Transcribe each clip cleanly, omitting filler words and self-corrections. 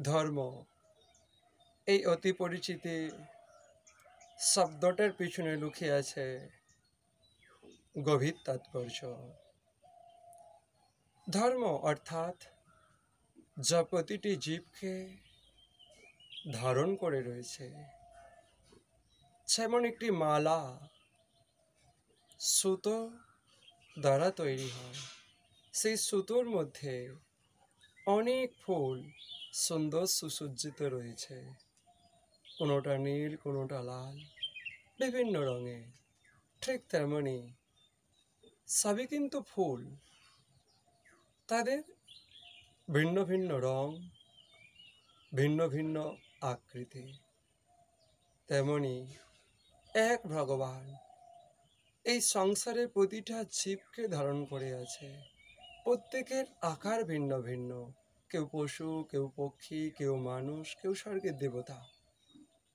ধর্ম এই অতি পরিচিতি শব্দটার পিছনে লুকিয়ে আছে গভীর তাৎপর্য। ধর্ম অর্থাৎ যা প্রতিটি জীবকে ধারণ করে রয়েছে, যেমন একটি মালা সুতো দ্বারা তৈরি হয়, সেই সুতোর মধ্যে অনেক ফুল সুন্দর সুসজ্জিত রয়েছে, কোনোটা নীল, কোনোটা লাল, বিভিন্ন রঙের। ঠিক তেমনি সবই কিন্তু ফুল, তাদের ভিন্ন ভিন্ন রং, ভিন্ন ভিন্ন আকৃতি। তেমনি এক ভগবান এই সংসারে প্রতিটা জীবকে ধারণ করে আছে। প্রত্যেকের আকার ভিন্ন ভিন্ন, কেউ পশু, কেউ পক্ষী, কেউ মানুষ, কেউ স্বর্গের দেবতা,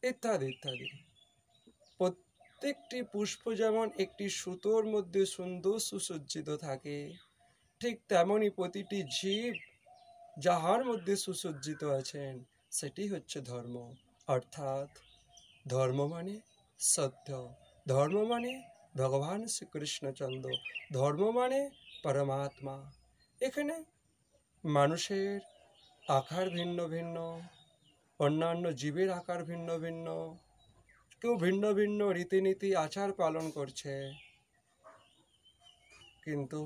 ইত্যাদি ইত্যাদি। প্রত্যেকটি পুষ্প যেমন একটি সুতোর মধ্যে সুন্দর সুসজ্জিত থাকে, ঠিক তেমনি প্রতিটি জীব যাহার মধ্যে সুসজ্জিত আছেন সেটি হচ্ছে ধর্ম। অর্থাৎ ধর্ম মানে সত্য, ধর্ম মানে ভগবান শ্রীকৃষ্ণচন্দ্র, ধর্ম মানে পরমাত্মা। এখানে মানুষের আকার ভিন্ন ভিন্ন, অন্যান্য জীবের আকার ভিন্ন ভিন্ন, কেউ ভিন্ন ভিন্ন রীতিনীতি আচার পালন করছে, কিন্তু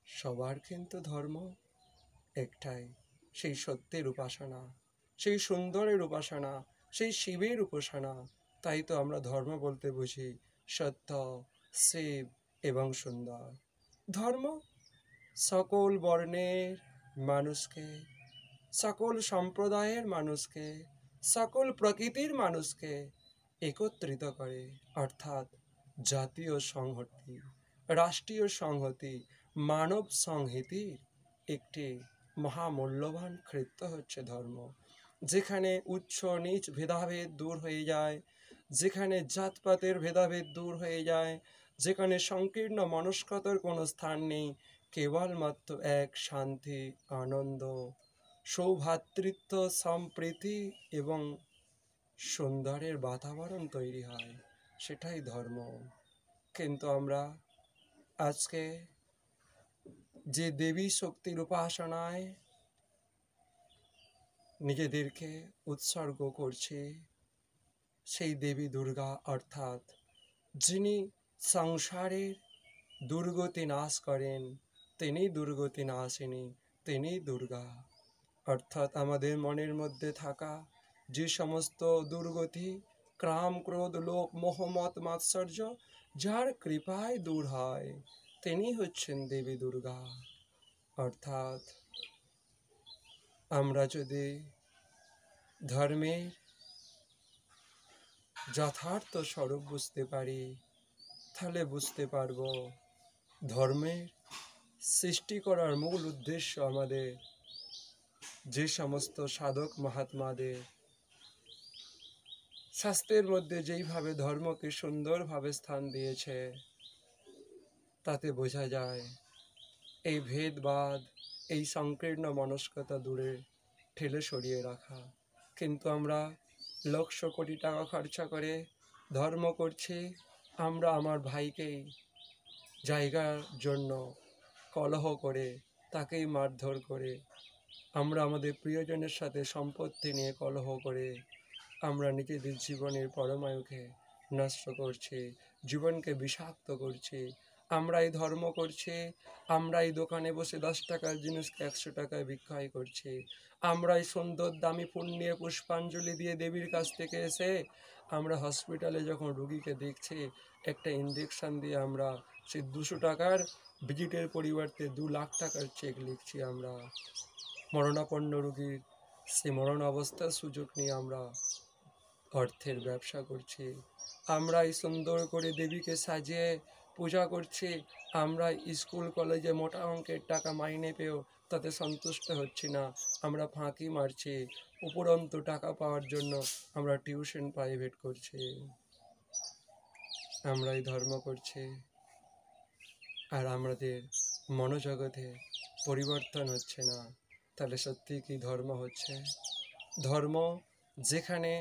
সবার কিন্তু ধর্ম একটাই, সেই সত্যের উপাসনা, সেই সুন্দরের উপাসনা, সেই শিবের উপাসনা। তাই তো আমরা ধর্ম বলতে বুঝি সত্য, শিব এবং সুন্দর। ধর্ম সকল বর্ণের মানুষকে, সকল সম্প্রদায়ের মানুষকে, সকল প্রকৃতির মানুষকে একত্রিত করে। অর্থাৎ জাতীয় সংহতি, রাষ্ট্রীয় সংহতি, মানব সংহতির একটি মহামূল্যবান ক্ষেত্র হচ্ছে ধর্ম। যেখানে উচ্চ নীচ ভেদাভেদ দূর হয়ে যায়, যেখানে জাতপাতের ভেদাভেদ দূর হয়ে যায়, যেখানে সংকীর্ণ মনস্কতার কোনো স্থান নেই, কেবলমাত্র এক শান্তি, আনন্দ, সৌভ্রাতৃত্ব, সম্প্রীতি এবং সুন্দরের বাতাবরণ তৈরি হয়, সেটাই ধর্ম। কিন্তু আমরা আজকে যে দেবী শক্তির উপাসনায় নিজেদেরকে উৎসর্গ করছি, সেই দেবী দুর্গা, অর্থাৎ যিনি সংসারের দুর্গতি নাশ করেন, তিনি দুর্গতি নাশিনী, তিনি দুর্গা। অর্থাৎ আমাদের মনের মধ্যে থাকা যে সমস্ত দুর্গতি, কাম, ক্রোধ, লোভ, মোহ, মত, মাৎসর্য, যার কৃপায় দূর হয়, তিনি হচ্ছেন দেবী দুর্গা। অর্থাৎ আমরা যদি ধর্মের যথার্থ স্বরূপ বুঝতে পারি, তাহলে বুঝতে পারব ধর্মের সৃষ্টি করার মূল উদ্দেশ্য আমাদের যে সমস্ত সাধক মহাত্মাদের শাস্ত্রের মধ্যে যেইভাবে ধর্মকে সুন্দরভাবে স্থান দিয়েছে, তাতে বোঝা যায় এই ভেদবাদ, এই সংকীর্ণ মনস্কতা দূরে ঠেলে সরিয়ে রাখা। কিন্তু আমরা লক্ষ কোটি টাকা খরচা করে ধর্ম করছি, আমরা আমার ভাইকেই জায়গার জন্য কলহ করে, তাকেই মারধর করে, আমরা আমাদের প্রিয়জনের সাথে সম্পত্তি নিয়ে কলহ করে আমরা নিজেদের জীবনের পরমায়ুকে নষ্ট করছি, জীবনকে বিষাক্ত করছি। আমরা এই ধর্ম করছি, আমরা এই দোকানে বসে 10 টাকার জিনিসকে 100 টাকায় বিক্রয় করছি, আমরা এই সুন্দর দামি পুণ্যের পুষ্পাঞ্জলি দিয়ে দেবীর কাছ থেকে এসে আমরা হসপিটালে যখন রুগীকে দেখছি, একটা ইঞ্জেকশন দিয়ে আমরা সেই 200 টাকার ভিজিটের পরিবর্তে 2 লাখ টাকার চেক লিখছি। আমরা মরণাপন্ন রুগীর সেই মরণ অবস্থার সুযোগ নিয়ে আমরা অর্থের ব্যবসা করছি। আমরা এই সুন্দর করে দেবীকে সাজিয়ে পূজা করছি, আমরা স্কুল কলেজে মোটা অঙ্কের টাকা মাইনে পেয়েও তাতে সন্তুষ্ট হচ্ছি না, আমরা ফাঁকি মারছি। উপরন্তু টাকা পাওয়ার জন্য আমরা টিউশন প্রাইভেট করছি, আমরা এই ধর্ম করছি, আর আমাদের মনোজগতে পরিবর্তন হচ্ছে না। তাহলে সত্যি কি ধর্ম হচ্ছে? ধর্ম যেখানে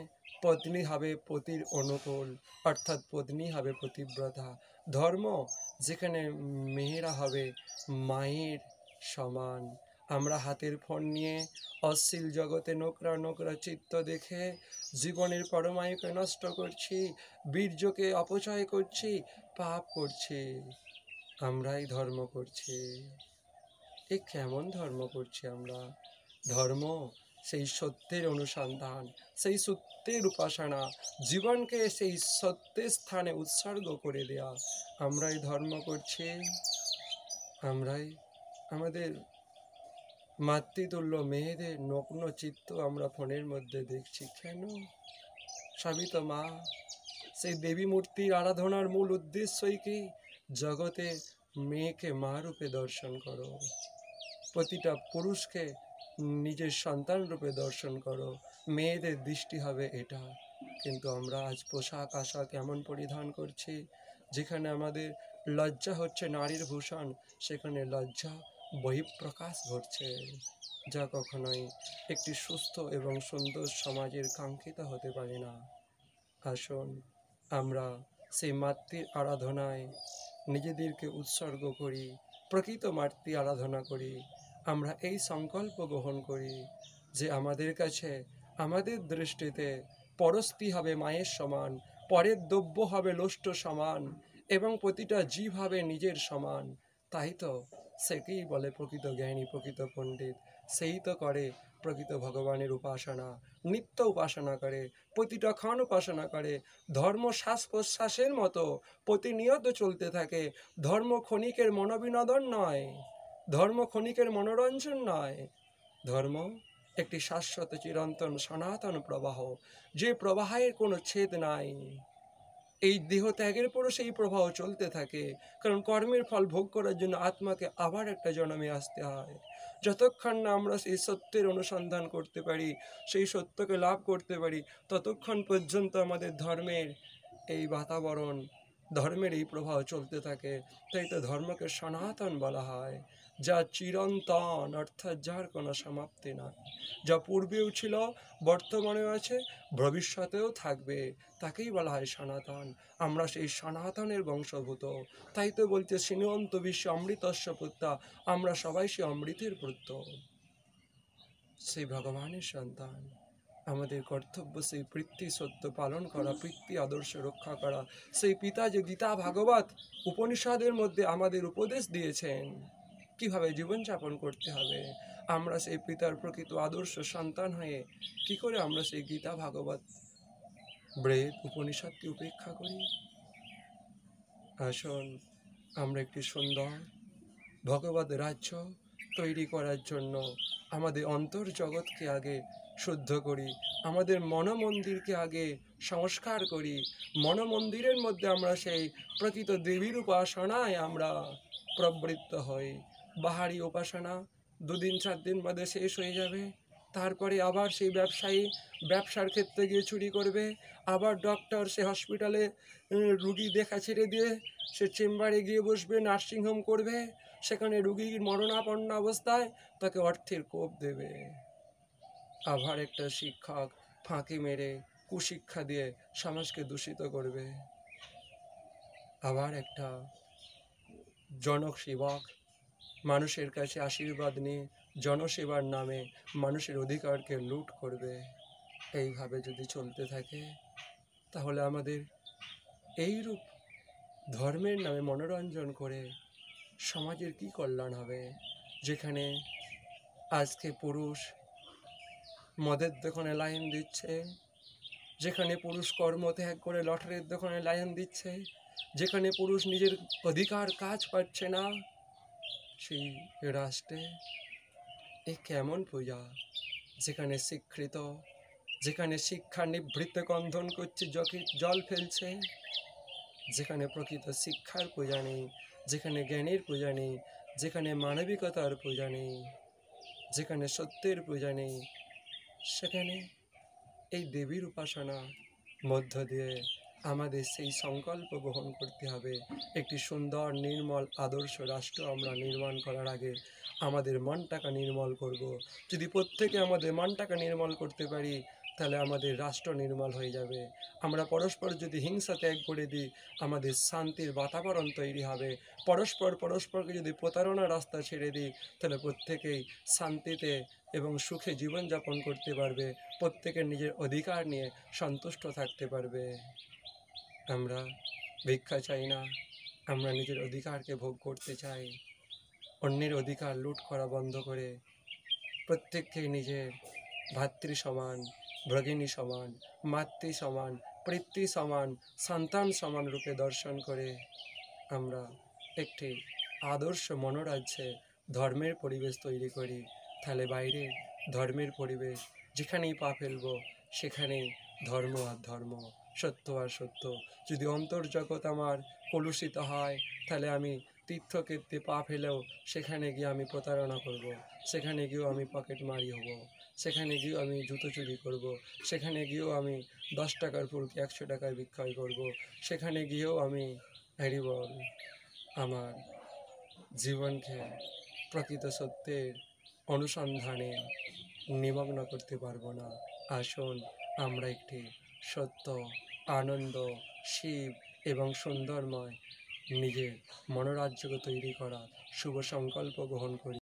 পত্নী হবে পতির অনুকূল, অর্থাৎ পত্নী হবে পতিব্রতা। ধর্ম যেখানে মেয়েরা হবে মায়ের সমান। আমরা হাতের ফোন নিয়ে অশ্লীল জগতে নোকরা নোকরা চিত্ত দেখে জীবনের পরমায়ুকে নষ্ট করছি, বীর্যকে অপচয় করছি, পাপ করছি। আমরাই ধর্ম করছি। এ কেমন ধর্ম করছি আমরা? ধর্ম সেই সত্যের অনুসন্ধান, সেই সত্যের উপাসনা, জীবনকে সেই সত্যের স্থানে উৎসর্গ করে দেয়া। আমরাই ধর্ম করছি। আমরাই আমাদের মাতৃতুল্য মেয়েদের নগ্ন চিত্ত আমরা ফোনের মধ্যে দেখছি। কেন? সবই তো মা। সেই দেবী মূর্তির আরাধনার মূল উদ্দেশ্যই কি? জগতে মেয়েকে মা রূপে দর্শন করো, প্রতিটা পুরুষকে নিজের সন্তান রূপে দর্শন করো। মেয়েদের দৃষ্টি হবে এটা। কিন্তু আমরা আজ পোশাক আশাক এমন পরিধান করছি যেখানে আমাদের লজ্জা হচ্ছে নারীর ভূষণ, সেখানে লজ্জা বহিঃপ্রকাশ ঘটছে, যা কখনোই একটি সুস্থ এবং সুন্দর সমাজের কাঙ্ক্ষিত হতে পারে না। আসুন আমরা সেই মাতৃর আরাধনায় নিজেদেরকে উৎসর্গ করি, প্রকৃত মাতৃ আরাধনা করি। আমরা এই সংকল্প গ্রহণ করি যে আমাদের কাছে, আমাদের দৃষ্টিতে পরস্ত্রী হবে মায়ের সমান, পরের দ্রব্য হবে লোষ্ট সমান, এবং প্রতিটা জীব হবে নিজের সমান। তাই তো সেকেই বলে প্রকৃত জ্ঞানী, প্রকৃত পণ্ডিত। সেই তো করে প্রকৃত ভগবানের উপাসনা, নিত্য উপাসনা করে, প্রতিটা ক্ষণ উপাসনা করে। ধর্ম শ্বাস প্রশ্বাসের মতো প্রতিনিয়ত চলতে থাকে। ধর্ম ক্ষণিকের মনোবিনোদন নয়, ধর্ম ক্ষণিকের মনোরঞ্জন নয়। ধর্ম একটি শাশ্বত চিরন্তন সনাতন প্রবাহ, যে প্রবাহের কোনো ছেদ নাই। এই দেহ ত্যাগের পরও সেই প্রবাহ চলতে থাকে, কারণ কর্মের ফল ভোগ করার জন্য আত্মাকে আবার একটা জন্মে আসতে হয়। যতক্ষণ না আমরা সেই সত্যের অনুসন্ধান করতে পারি, সেই সত্যকে লাভ করতে পারি, ততক্ষণ পর্যন্ত আমাদের ধর্মের এই বাতাবরণ, ধর্মের এই প্রবাহ চলতে থাকে। তাই তো ধর্মকে সনাতন বলা হয়, যা চিরন্তন, অর্থাৎ যার কোনো সমাপ্তি নয়, যা পূর্বেও ছিল, বর্তমানেও আছে, ভবিষ্যতেও থাকবে, তাকেই বলা হয় সনাতন। আমরা সেই সনাতনের বংশভূত। তাই তো বলছে শ্রীমন্ত বিশ্ব অমৃতস্য পুত্রা, আমরা সবাই সেই অমৃতের পুত্র, সেই ভগবানের সন্তান। আমাদের কর্তব্য সেই পৃথ্বী সত্য পালন করা, পৃথ্বী আদর্শ রক্ষা করা। সেই পিতা যে গীতা ভাগবত উপনিষদের মধ্যে আমাদের উপদেশ দিয়েছেন কিভাবে জীবনযাপন করতে হবে, আমরা সেই পিতার প্রকৃত আদর্শ সন্তান হয়ে কি করে আমরা সেই গীতা ভাগবত বেদ উপনিষদকে উপেক্ষা করি? আসুন আমরা একটি সুন্দর ভগবত রাজ্য তৈরি করার জন্য আমাদের অন্তর্জগৎকে আগে শুদ্ধ করি, আমাদের মনমন্দিরকে আগে সংস্কার করি। মনমন্দিরের মধ্যে আমরা সেই প্রকৃত দেবীর উপাসনায় আমরা প্রবৃত্ত হই। বাহারি উপাসনা 2 দিন 4 দিন বাদে শেষ হয়ে যাবে, তারপরে আবার সেই ব্যবসায়ী ব্যবসার ক্ষেত্রে গিয়ে চুরি করবে, আবার ডক্টর সে হসপিটালে রুগী দেখা ছেড়ে দিয়ে সে চেম্বারে গিয়ে বসবে, নার্সিংহোম করবে, সেখানে রুগীর মরণাপন্ন অবস্থায় তাকে অর্থের কোপ দেবে। আবার একটা শিক্ষক ফাঁকি মেরে কুশিক্ষা দিয়ে সমাজকে দূষিত করবে। আবার একটা জনসেবক মানুষের কাছে আশীর্বাদ নিয়ে জনসেবার নামে মানুষের অধিকারকে লুট করবে। এইভাবে যদি চলতে থাকে তাহলে আমাদের এইরূপ ধর্মের নামে মনোরঞ্জন করে সমাজের কি কল্যাণ হবে? যেখানে আজকে পুরুষ মদের দোকানে লাইন দিচ্ছে, যেখানে পুরুষ কর্মত্যাগ করে লটারির দোকানে লাইন দিচ্ছে, যেখানে পুরুষ নিজের অধিকার কাজ পাচ্ছে না, সেই রাষ্ট্রে এ কেমন পূজা? যেখানে শিক্ষিত, যেখানে শিক্ষা নিভৃত কন্ধন করছে, জল ফেলছে, যেখানে প্রকৃত শিক্ষার পূজা নেই, যেখানে জ্ঞানের পূজা নেই, যেখানে মানবিকতার পূজা নেই, যেখানে সত্যের পূজা নেই, সেখানে এই দেবীর উপাসনা মধ্য দিয়ে আমাদের সেই সংকল্প গ্রহণ করতে হবে। একটি সুন্দর নির্মল আদর্শ রাষ্ট্র আমরা নির্মাণ করার আগে আমাদের মনটাকে নির্মল করব। যদি প্রত্যেকে আমাদের মনটাকে নির্মল করতে পারি, তাহলে আমাদের রাষ্ট্র নির্মল হয়ে যাবে। আমরা পরস্পর যদি হিংসা ত্যাগ করে দিই, আমাদের শান্তির বাতাবরণ তৈরি হবে। পরস্পরকে যদি প্রতারণার রাস্তা ছেড়ে দিই, তাহলে প্রত্যেকেই শান্তিতে এবং সুখে জীবনযাপন করতে পারবে। প্রত্যেকের নিজের অধিকার নিয়ে সন্তুষ্ট থাকতে পারবে। আমরা ভিক্ষা চাই না, আমরা নিজের অধিকারকে ভোগ করতে চাই। অন্যের অধিকার লুট করা বন্ধ করে প্রত্যেককে নিজের ভাতৃ সমান, ভগিনী সমান, মাতৃ সমান, পিতৃ সমান, সন্তান সমান রূপে দর্শন করে আমরা একটি আদর্শ মনোরাজ্যে ধর্মের পরিবেশ তৈরি করি। তাহলে বাইরে ধর্মের পরিবেশ, যেখানেই পা ফেলব সেখানেই ধর্ম আর ধর্ম, সত্য আর সত্য। যদি অন্তর্জগৎ আমার কলুষিত হয়, তাহলে আমি তীর্থক্ষেত্রে পা ফেলেও সেখানে গিয়ে আমি প্রতারণা করব, সেখানে গিয়েও আমি পকেটমারি হব, সেখানে গিয়েও আমি জুতো চুরি করব, সেখানে গিয়েও আমি 10 টাকার ফুলকে 100 টাকায় বিক্রয় করব, সেখানে গিয়েও আমি হরিবল আমার জীবনকে প্রকৃত সত্যের অনুসন্ধানে নিমগ্ন করতে পারবো না। আসুন আমরা একটি সত্য, আনন্দ, শিব এবং সুন্দরময় নিজের মনোরাজ্যকে তৈরি করা শুভ সংকল্প গ্রহণ করি।